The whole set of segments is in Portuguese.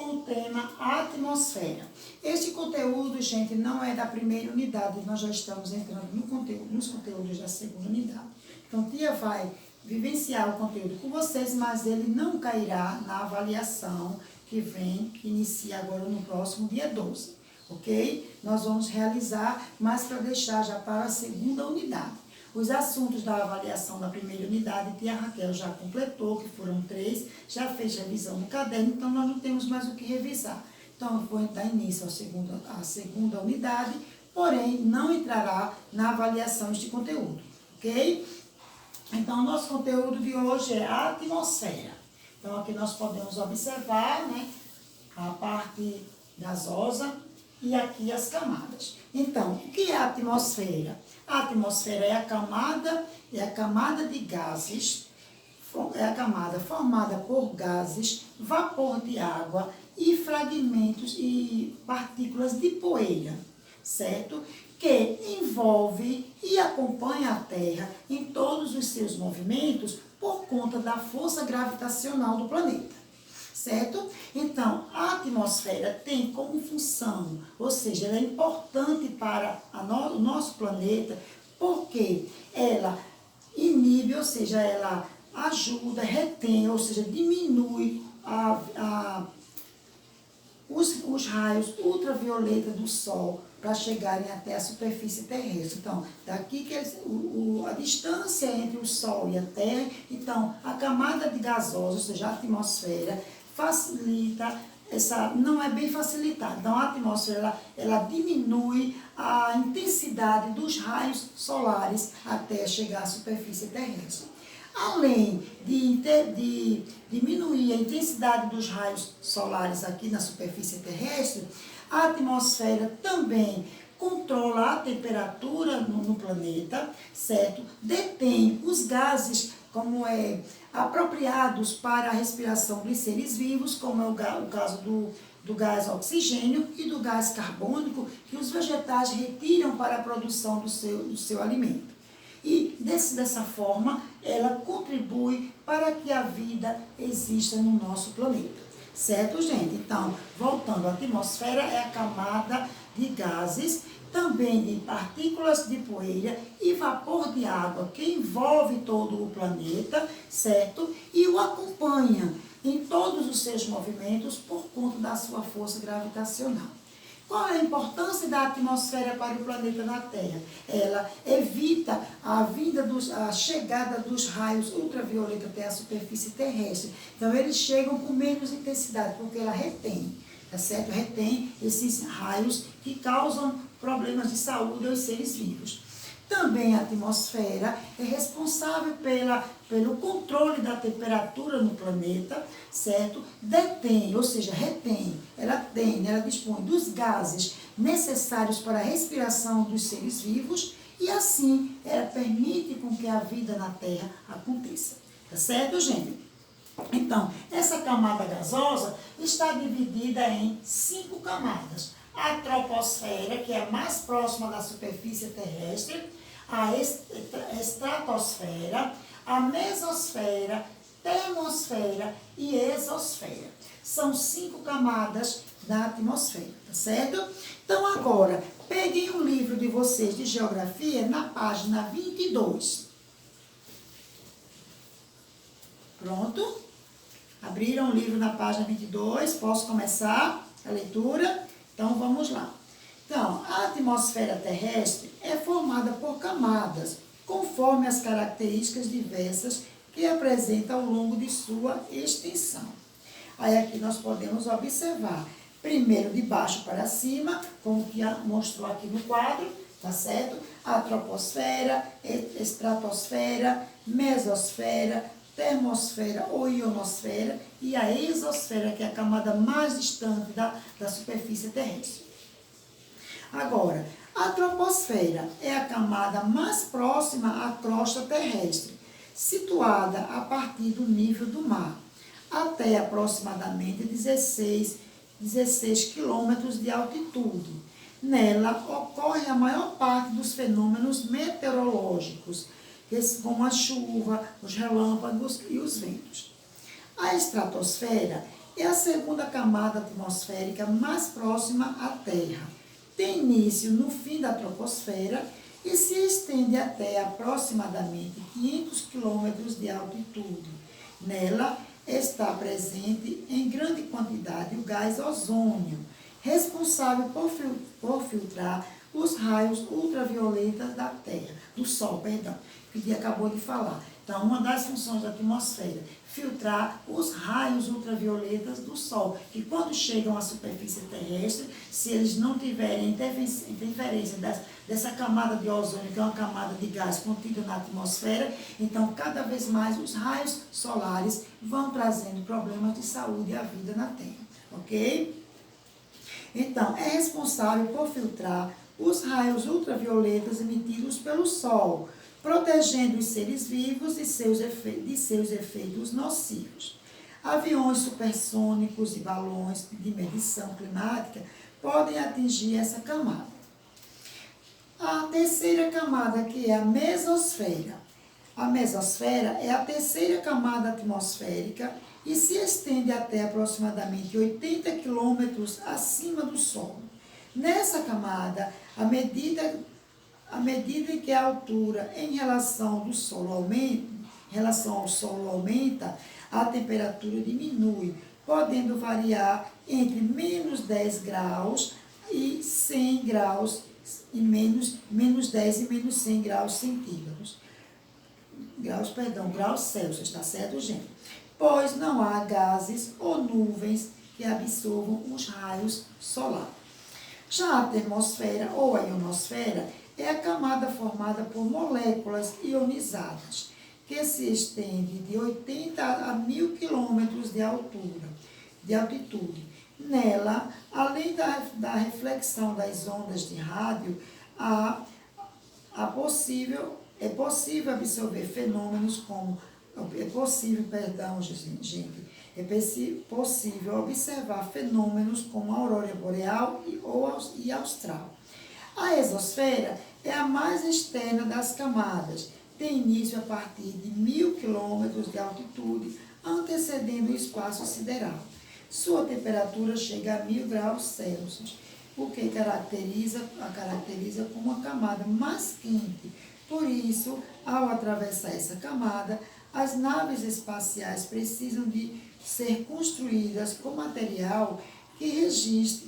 com o tema atmosfera. Este conteúdo, gente, não é da primeira unidade, nós já estamos entrando nos conteúdos da segunda unidade. Então, a tia vai vivenciar o conteúdo com vocês, mas ele não cairá na avaliação que inicia agora no próximo dia 12, ok? Nós vamos realizar, mas para deixar já para a segunda unidade. Os assuntos da avaliação da primeira unidade, tia Raquel já completou, que foram 3, já fez revisão no caderno, então nós não temos mais o que revisar. Então, eu vou dar início à segunda unidade, porém, não entrará na avaliação este conteúdo, ok? Então, nosso conteúdo de hoje é a atmosfera. Então, aqui nós podemos observar, né, a parte gasosa e aqui as camadas. Então, o que é a atmosfera? A atmosfera é a camada de gases, é a camada formada por gases, vapor de água e fragmentos e partículas de poeira, certo? Que envolve e acompanha a Terra em todos os seus movimentos por conta da força gravitacional do planeta, certo? Então, a atmosfera tem como função, ou seja, ela é importante para o nosso planeta porque ela inibe, ou seja, ela ajuda, retém, ou seja, diminui os raios ultravioleta do Sol para chegarem até a superfície terrestre. Então, daqui que a distância entre o Sol e a Terra, então, a camada de gasosa, ou seja, a atmosfera, facilita, não é bem facilitada. Então, a atmosfera, ela diminui a intensidade dos raios solares até chegar à superfície terrestre. Além de diminuir a intensidade dos raios solares aqui na superfície terrestre, a atmosfera também controla a temperatura no planeta, certo? Detém os gases apropriados para a respiração dos seres vivos, como é o caso do gás oxigênio e do gás carbônico, que os vegetais retiram para a produção do seu alimento. E dessa forma, ela contribui para que a vida exista no nosso planeta. Certo, gente? Então, voltando, a atmosfera é a camada de gases, também de partículas de poeira e vapor de água que envolve todo o planeta, certo? E o acompanha em todos os seus movimentos por conta da sua força gravitacional. Qual é a importância da atmosfera para o planeta na Terra? Ela evita a chegada dos raios ultravioleta até a superfície terrestre. Então, eles chegam com menos intensidade, porque ela retém, tá certo? Retém esses raios que causam problemas de saúde aos seres vivos. Também a atmosfera é responsável pelo controle da temperatura no planeta, certo? Detém, ou seja, retém, ela dispõe dos gases necessários para a respiração dos seres vivos e assim ela permite com que a vida na Terra aconteça. Tá certo, gente? Então, essa camada gasosa está dividida em 5 camadas. A troposfera, que é a mais próxima da superfície terrestre, a estratosfera, a mesosfera, termosfera e exosfera. São 5 camadas da atmosfera, tá certo? Então, agora, peguem o livro de vocês de geografia na página 22. Pronto? Abriram o livro na página 22, posso começar a leitura? Então, vamos lá. Então, a atmosfera terrestre é formada por camadas, conforme as características diversas que apresenta ao longo de sua extensão. Aí, aqui nós podemos observar, primeiro de baixo para cima, como que mostrou aqui no quadro, tá certo? A troposfera, estratosfera, mesosfera, termosfera ou ionosfera e a exosfera, que é a camada mais distante da superfície terrestre. Agora, a troposfera é a camada mais próxima à crosta terrestre, situada a partir do nível do mar, até aproximadamente 16 quilômetros de altitude. Nela ocorre a maior parte dos fenômenos meteorológicos, como a chuva, os relâmpagos e os ventos. A estratosfera É a segunda camada atmosférica mais próxima à Terra. Tem início no fim da troposfera e se estende até aproximadamente 500 quilômetros de altitude. Nela está presente em grande quantidade o gás ozônio, responsável por filtrar os raios ultravioletas da Terra, do Sol, perdão, que o dia acabou de falar. Então, uma das funções da atmosfera, filtrar os raios ultravioletas do Sol, que quando chegam à superfície terrestre, se eles não tiverem interferência dessa camada de ozônio, que é uma camada de gás contida na atmosfera, então cada vez mais os raios solares vão trazendo problemas de saúde à vida na Terra, ok? Então, é responsável por filtrar os raios ultravioletas emitidos pelo Sol, protegendo os seres vivos de seus efeitos nocivos. Aviões supersônicos e balões de medição climática podem atingir essa camada. A terceira camada, que é a mesosfera. A mesosfera é a terceira camada atmosférica e se estende até aproximadamente 80 quilômetros acima do solo. Nessa camada, à medida em que a altura em relação ao solo aumenta, a temperatura diminui, podendo variar entre menos 10 graus e 100 graus, e menos 10 e menos 100 graus centígrados. Graus Celsius, tá certo, gente? Pois não há gases ou nuvens que absorvam os raios solares. Já a termosfera ou a ionosfera é a camada formada por moléculas ionizadas, que se estende de 80 a 1000 quilômetros de altitude. Nela, além da reflexão das ondas de rádio, é possível absorver fenômenos como é possível observar fenômenos como a aurora boreal e austral. A exosfera é a mais externa das camadas, tem início a partir de 1000 quilômetros de altitude, antecedendo o espaço sideral. Sua temperatura chega a 1000 graus Celsius, o que a caracteriza como uma camada mais quente. Por isso, ao atravessar essa camada, as naves espaciais precisam de ser construídas com material que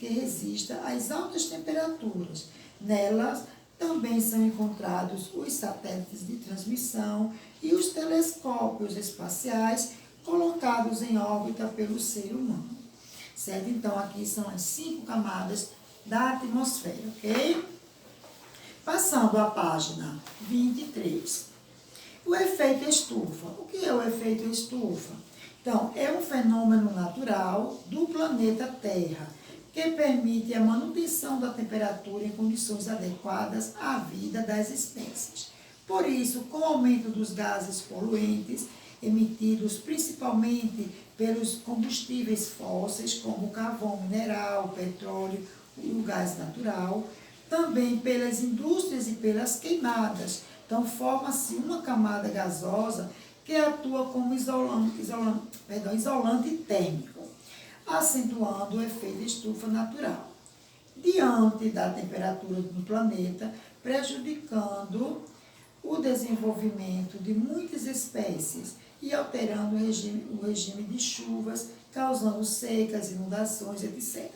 resista às altas temperaturas. Nelas também são encontrados os satélites de transmissão e os telescópios espaciais colocados em órbita pelo ser humano. Certo? Então, aqui são as 5 camadas da atmosfera, ok? Passando à página 23. O efeito estufa. O que é o efeito estufa? Então, é um fenômeno natural do planeta Terra, que permite a manutenção da temperatura em condições adequadas à vida das espécies. Por isso, com o aumento dos gases poluentes, emitidos principalmente pelos combustíveis fósseis, como o carvão mineral, o petróleo e o gás natural, também pelas indústrias e pelas queimadas. Então, forma-se uma camada gasosa que atua como isolante térmico, acentuando o efeito estufa natural, diante da temperatura do planeta, prejudicando o desenvolvimento de muitas espécies e alterando o regime de chuvas, causando secas, inundações, etc.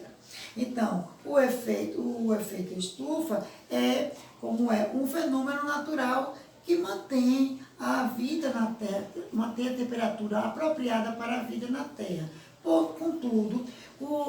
Então, o efeito estufa é um fenômeno natural que mantém a vida na Terra, mantém a temperatura apropriada para a vida na Terra. Contudo,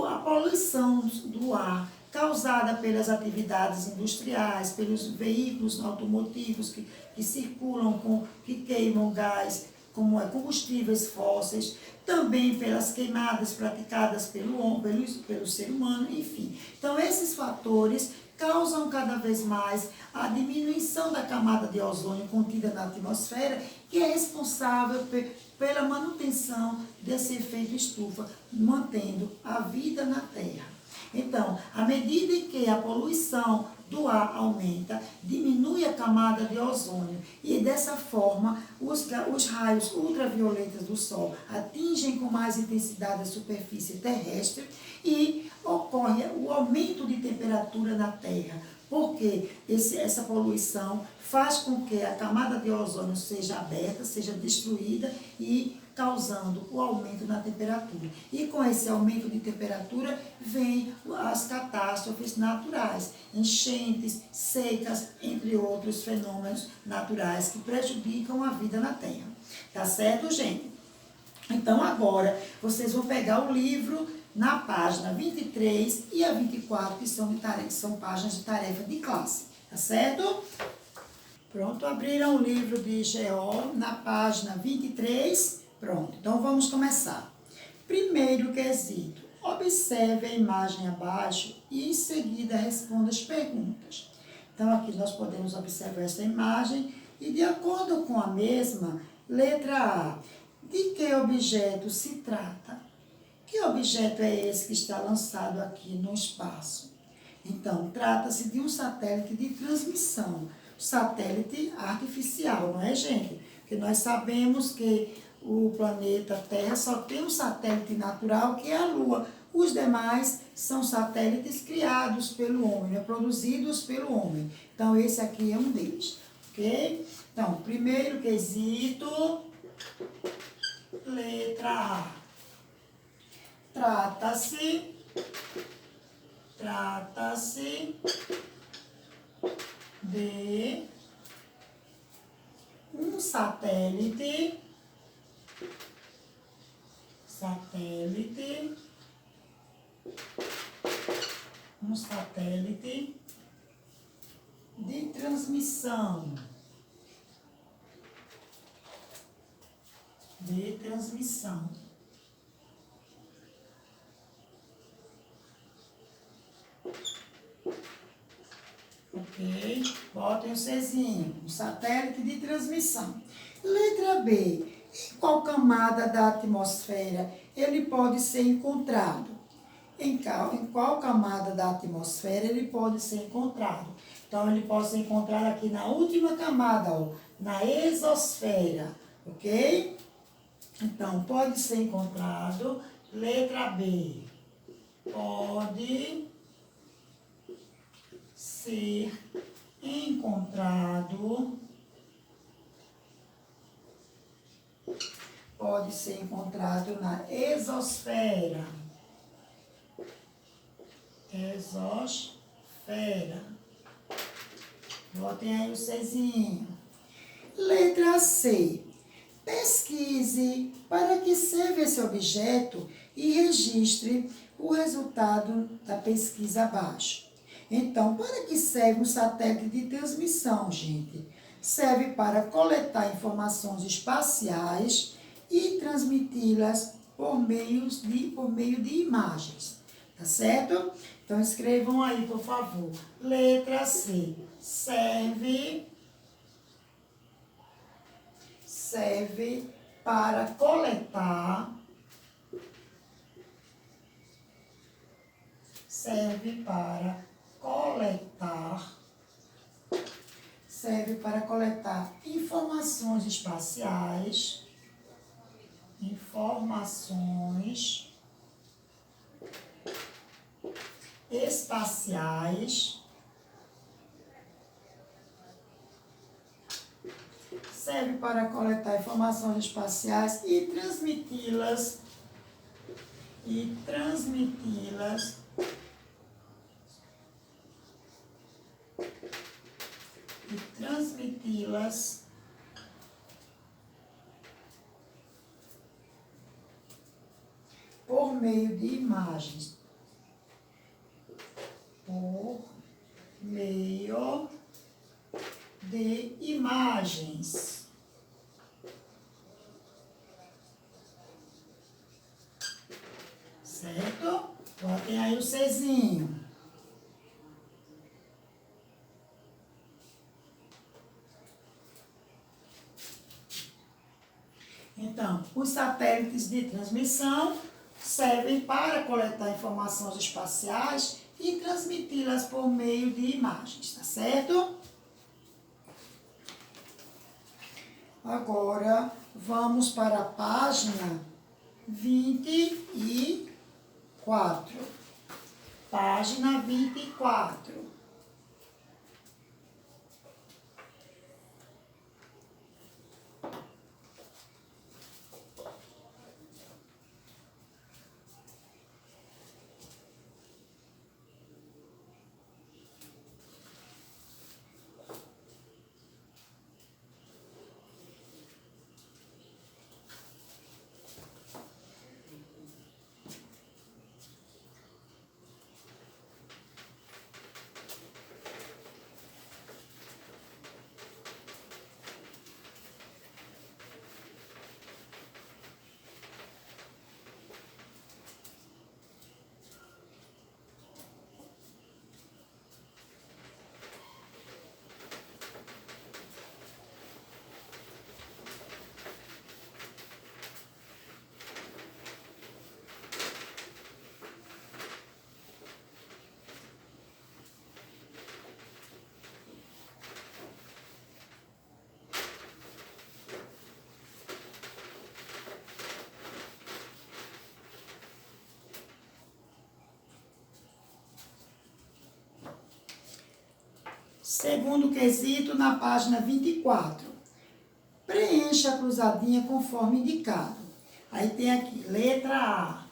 a poluição do ar causada pelas atividades industriais, pelos veículos automotivos que circulam, que queimam gás, como combustíveis fósseis, também pelas queimadas praticadas pelo ser humano, enfim. Então, esses fatores causam cada vez mais a diminuição da camada de ozônio contida na atmosfera, que é responsável pela manutenção desse efeito estufa, mantendo a vida na Terra. Então, à medida em que a poluição do ar aumenta, diminui a camada de ozônio e dessa forma os raios ultravioletas do Sol atingem com mais intensidade a superfície terrestre e ocorre o aumento de temperatura na Terra, porque essa poluição faz com que a camada de ozônio seja aberta, seja destruída e causando o aumento na temperatura. E com esse aumento de temperatura vem as catástrofes naturais, enchentes, secas, entre outros fenômenos naturais que prejudicam a vida na Terra. Tá certo, gente? Então agora vocês vão pegar o livro na página 23 e a 24, que são páginas de tarefa de classe. Tá certo? Pronto, abriram o livro de GO na página 23. Pronto, então vamos começar. Primeiro quesito, observe a imagem abaixo e em seguida responda as perguntas. Então aqui nós podemos observar essa imagem e de acordo com a mesma, letra A, de que objeto se trata? Que objeto é esse que está lançado aqui no espaço? Então, trata-se de um satélite de transmissão, satélite artificial, não é, gente? Porque nós sabemos que o planeta Terra só tem um satélite natural, que é a Lua. Os demais são satélites criados pelo homem, né? Produzidos pelo homem. Então, esse aqui é um deles, ok? Então, primeiro quesito, letra A. Trata-se de um satélite de transmissão. Ok? Botem o Czinho, um satélite de transmissão. Letra B. Em qual camada da atmosfera ele pode ser encontrado? Em qual camada da atmosfera ele pode ser encontrado? Então, ele pode ser encontrado aqui na última camada, ó, na exosfera, ok? Então, pode ser encontrado, letra B, pode ser encontrado na exosfera. Botem aí o Czinho. Letra C. Pesquise para que serve esse objeto e registre o resultado da pesquisa abaixo. Então, para que serve um satélite de transmissão, gente? Serve para coletar informações espaciais e transmiti-las por meio de imagens. Tá certo? Então, escrevam aí, por favor. Letra C. Serve para coletar informações espaciais, serve para coletar informações espaciais e transmiti-las por meio de imagens. Certo? Botem aí o Czinho. Então, os satélites de transmissão servem para coletar informações espaciais e transmiti-las por meio de imagens, tá certo? Agora, vamos para a página 24. Página 24. Segundo quesito, na página 24. Preencha a cruzadinha conforme indicado. Aí tem aqui, letra A.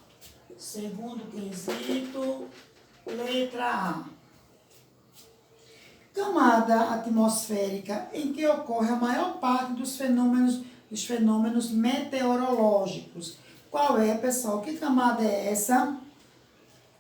Segundo quesito, letra A. Camada atmosférica em que ocorre a maior parte dos fenômenos meteorológicos. Qual é, pessoal? Que camada é essa?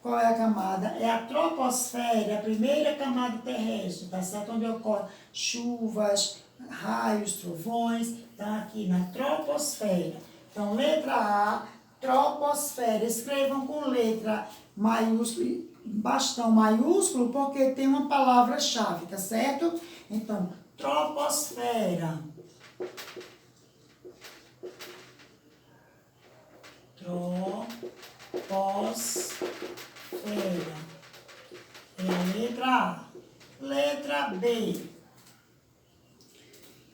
Qual é a camada? É a troposfera, a primeira camada terrestre, tá certo? Onde ocorrem chuvas, raios, trovões, tá aqui na troposfera. Então, letra A, troposfera. Escrevam com letra maiúscula, bastão maiúsculo, porque tem uma palavra-chave, tá certo? Então, troposfera. Troposfera. É a letra A. Letra B.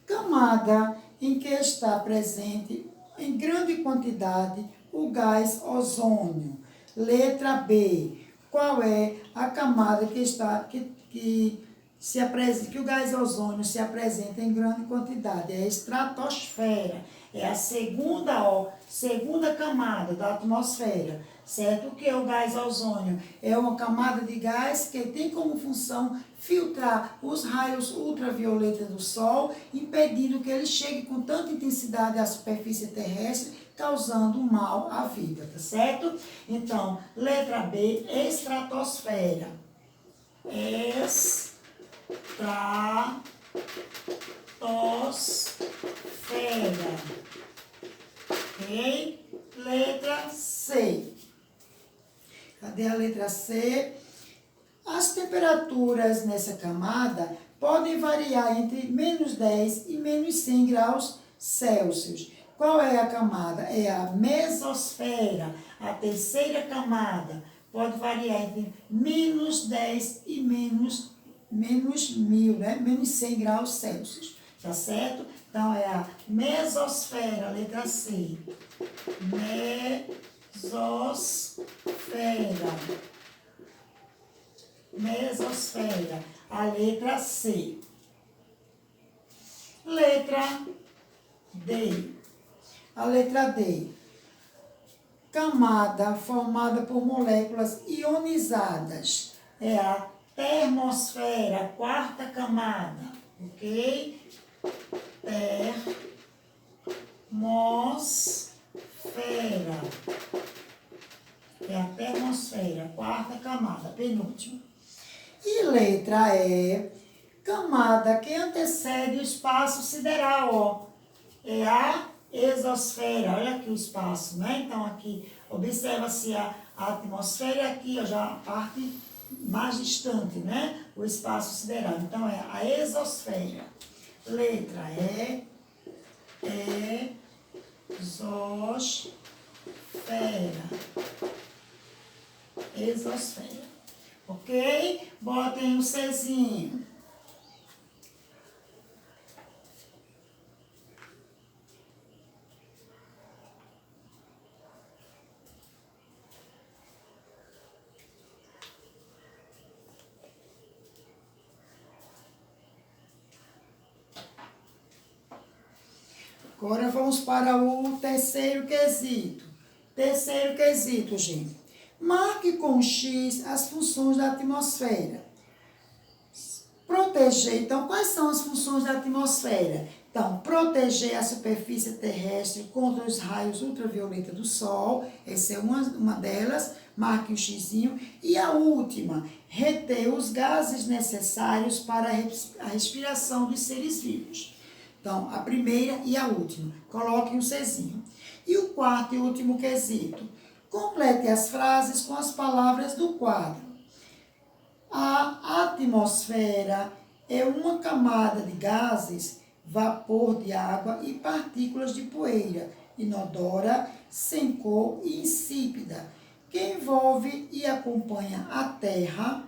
Camada em que está presente em grande quantidade o gás ozônio. Letra B. Qual é a camada que o gás ozônio se apresenta em grande quantidade? É a estratosfera. É a segunda camada da atmosfera, certo? O que é o gás ozônio? É uma camada de gás que tem como função filtrar os raios ultravioletas do Sol, impedindo que ele chegue com tanta intensidade à superfície terrestre, causando mal à vida, tá certo? Então, letra B, estratosfera. Estratosfera. Ok? Letra C. Cadê a letra C? As temperaturas nessa camada podem variar entre menos 10 e menos 100 graus Celsius. Qual é a camada? É a mesosfera, a terceira camada. Pode variar entre menos 10 e menos 1000, né? Menos 100 graus Celsius. Tá certo? Então, é a mesosfera, letra C. Mesosfera, a letra C. Letra D. A letra D. Camada formada por moléculas ionizadas. É a termosfera, quarta camada. Ok? Termosfera. É a termosfera, quarta camada, penúltima. E letra E, camada que antecede o espaço sideral, ó. É a exosfera. Olha aqui o espaço, né? Então, aqui, observa-se a atmosfera aqui, ó, já a parte mais distante, né? O espaço sideral. Então, é a exosfera. Letra E, exosfera. Exosfera. Ok? Botem um Czinho. Agora vamos para o terceiro quesito. Terceiro quesito, gente. Marque com X as funções da atmosfera. Proteger, então, quais são as funções da atmosfera? Então, proteger a superfície terrestre contra os raios ultravioleta do Sol, essa é uma delas, marque um xizinho. E a última, reter os gases necessários para a respiração dos seres vivos. Então, a primeira e a última, coloque um Czinho. E o quarto e último quesito, complete as frases com as palavras do quadro. A atmosfera é uma camada de gases, vapor de água e partículas de poeira, inodora, sem cor e insípida, que envolve e acompanha a Terra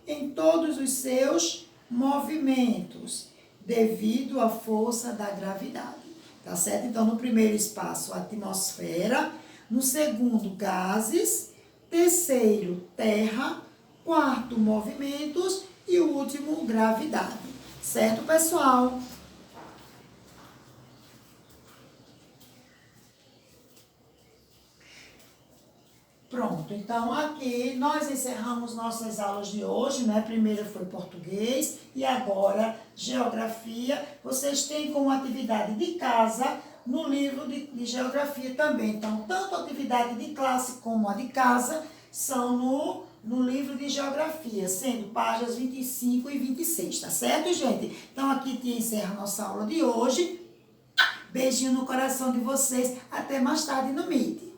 em todos os seus movimentos, devido à força da gravidade. Tá certo? Então, no primeiro espaço, atmosfera. No segundo, gases. Terceiro, terra. Quarto, movimentos. E o último, gravidade. Certo, pessoal? Pronto, então aqui nós encerramos nossas aulas de hoje, né? Primeiro foi português e agora geografia. Vocês têm como atividade de casa no livro de geografia também. Então, tanto a atividade de classe como a de casa são no livro de geografia, sendo páginas 25 e 26, tá certo, gente? Então, aqui te encerra a nossa aula de hoje. Beijinho no coração de vocês. Até mais tarde no Meet.